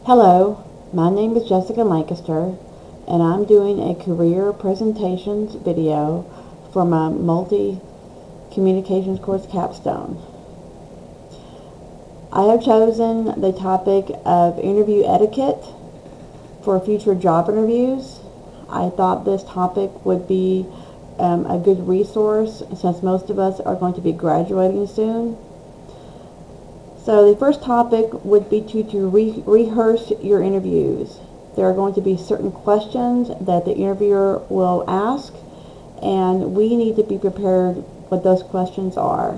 Hello, my name is Jessica Lancaster, and I'm doing a career presentations video for my multi-communications course capstone. I have chosen the topic of interview etiquette for future job interviews. I thought this topic would be a good resource since most of us are going to be graduating soon. So the first topic would be to rehearse your interviews. There are going to be certain questions that the interviewer will ask, and we need to be prepared what those questions are.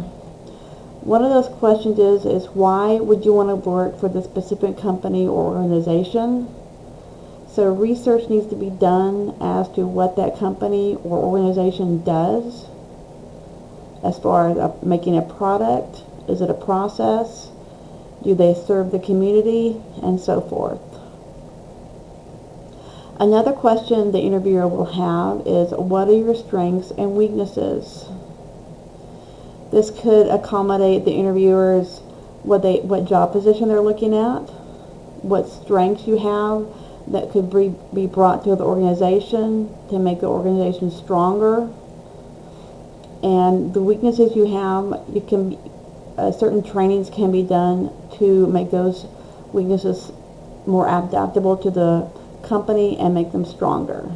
One of those questions is why would you want to work for this specific company or organization? So research needs to be done as to what that company or organization does as far as making a product. Is it a process? Do they serve the community? And so forth. Another question the interviewer will have is, what are your strengths and weaknesses? This could accommodate the interviewers what job position they're looking at, what strengths you have that could be brought to the organization to make the organization stronger, and the weaknesses you have. Certain trainings can be done to make those weaknesses more adaptable to the company and make them stronger.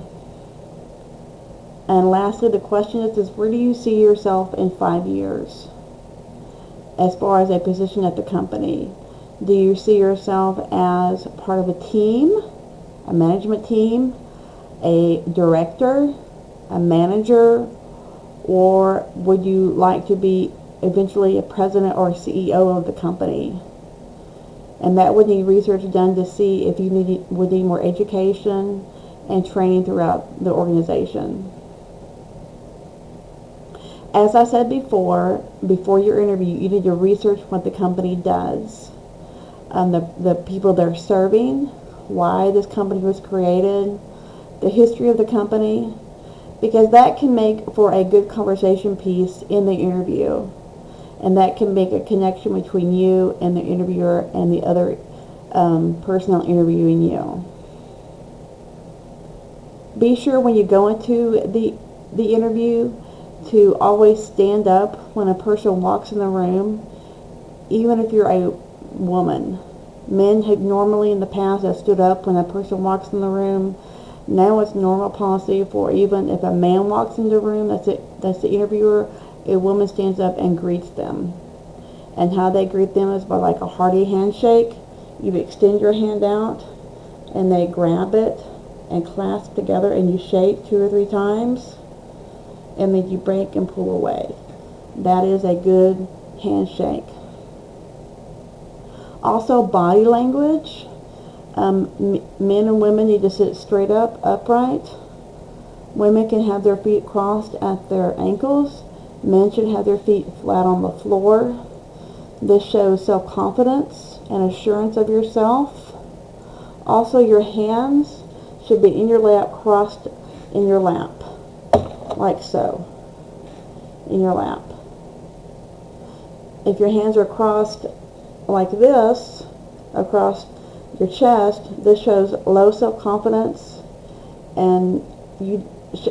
And lastly, the question is where do you see yourself in 5 years as far as a position at the company? Do you see yourself as part of a team, a management team, a director, a manager, or would you like to be eventually a president or a CEO of the company? And that would need research done to see if you would need more education and training throughout the organization. As I said before your interview, you need to research what the company does, the people they're serving, why this company was created, the history of the company, because that can make for a good conversation piece in the interview. And that can make a connection between you and the interviewer and the other personnel interviewing you. Be sure when you go into the interview to always stand up when a person walks in the room, even if you're a woman. Men have normally in the past have stood up when a person walks in the room. Now it's normal policy for even if a man walks into the room, that's the interviewer, a woman stands up and greets them. And how they greet them is by like a hearty handshake. You extend your hand out and they grab it and clasp together and you shake 2 or 3 times and then you break and pull away. That is a good handshake. Also, body language. Men and women need to sit straight up, upright. Women can have their feet crossed at their ankles. Men should have their feet flat on the floor. This shows self-confidence and assurance of yourself. Also, your hands should be in your lap, crossed in your lap, like so, in your lap. If your hands are crossed like this, across your chest, this shows low self-confidence, and it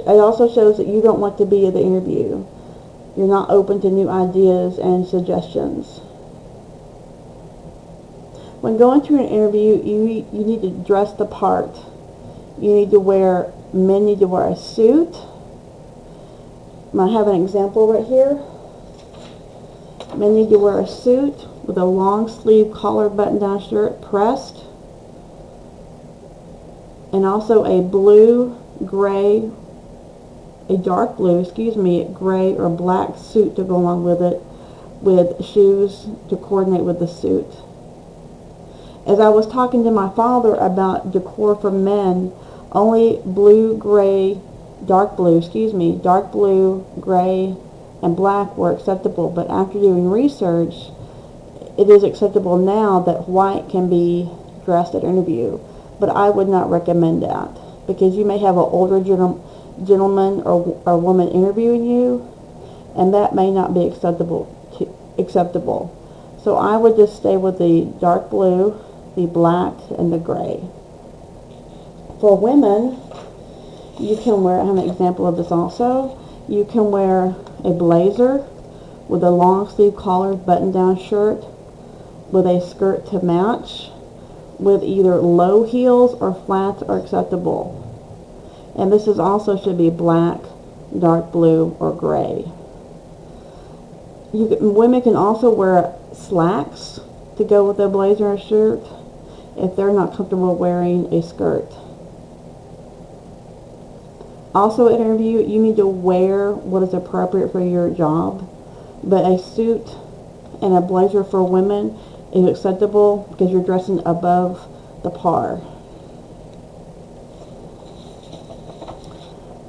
also shows that you don't want to be at the interview. You're not open to new ideas and suggestions. When going to an interview, you need to dress the part. Men need to wear a suit. I have an example right here. Men need to wear a suit with a long sleeve collar button down shirt pressed. And also a dark blue, gray or black suit to go along with it, with shoes to coordinate with the suit. As I was talking to my father about decor for men, only dark blue, gray, and black were acceptable. But after doing research, it is acceptable now that white can be dressed at interview. But I would not recommend that, because you may have an older gentleman or woman interviewing you, and that may not be acceptable. So I would just stay with the dark blue the black, and the gray. For women, you can wear, I have an example of this also, you can wear a blazer with a long sleeve collared button-down shirt with a skirt to match, with either low heels or flats are acceptable. And this is also should be black, dark blue, or gray. Women can also wear slacks to go with a blazer or shirt if they're not comfortable wearing a skirt. Also at interview, you need to wear what is appropriate for your job, but a suit and a blazer for women is acceptable because you're dressing above the par.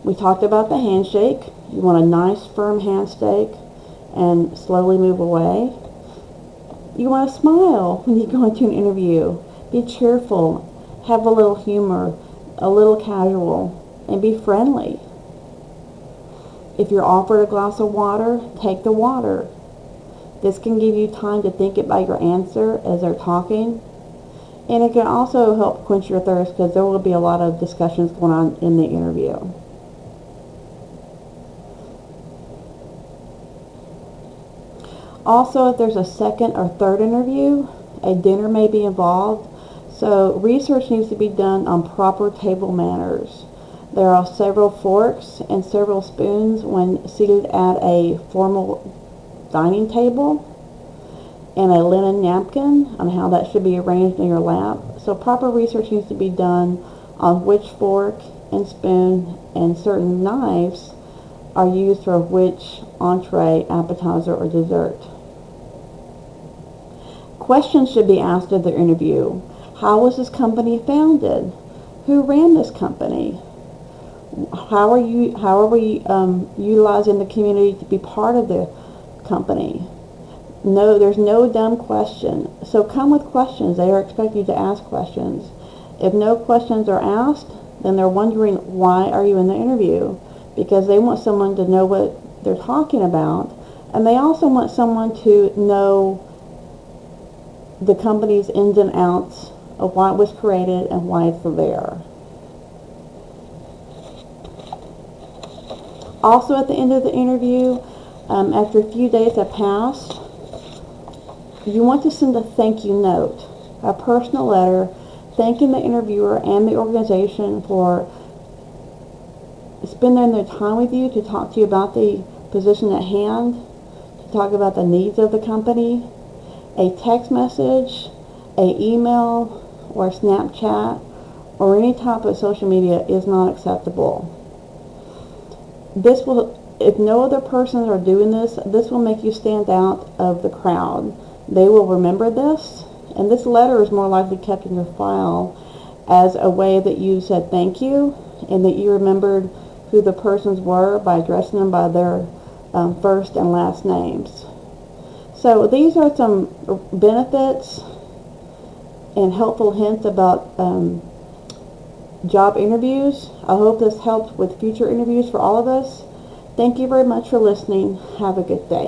We talked about the handshake. You want a nice firm handshake and slowly move away. You want to smile when you go into an interview. Be cheerful, have a little humor, a little casual, and be friendly. If you're offered a glass of water, take the water. This can give you time to think about your answer as they're talking. And it can also help quench your thirst because there will be a lot of discussions going on in the interview. Also, if there's a second or third interview, a dinner may be involved. So research needs to be done on proper table manners. There are several forks and several spoons when seated at a formal dining table, and a linen napkin on how that should be arranged in your lap. So proper research needs to be done on which fork and spoon and certain knives are used for which entree, appetizer, or dessert. Questions should be asked at the interview. How was this company founded? Who ran this company? How are we utilizing the community to be part of the company? No, there's no dumb question. So come with questions. They are expecting you to ask questions. If no questions are asked, then they're wondering why are you in the interview? Because they want someone to know what they're talking about, and they also want someone to know the company's ins and outs of why it was created and why it's there. Also at the end of the interview, after a few days have passed, you want to send a thank you note, a personal letter thanking the interviewer and the organization for spending their time with you to talk to you about the position at hand, to talk about the needs of the company. A text message, an email, or Snapchat, or any type of social media is not acceptable. This will, if no other persons are doing this, this will make you stand out of the crowd. They will remember this, and this letter is more likely kept in your file as a way that you said thank you, and that you remembered who the persons were by addressing them by their first and last names. So these are some benefits and helpful hints about job interviews. I hope this helps with future interviews for all of us. Thank you very much for listening. Have a good day.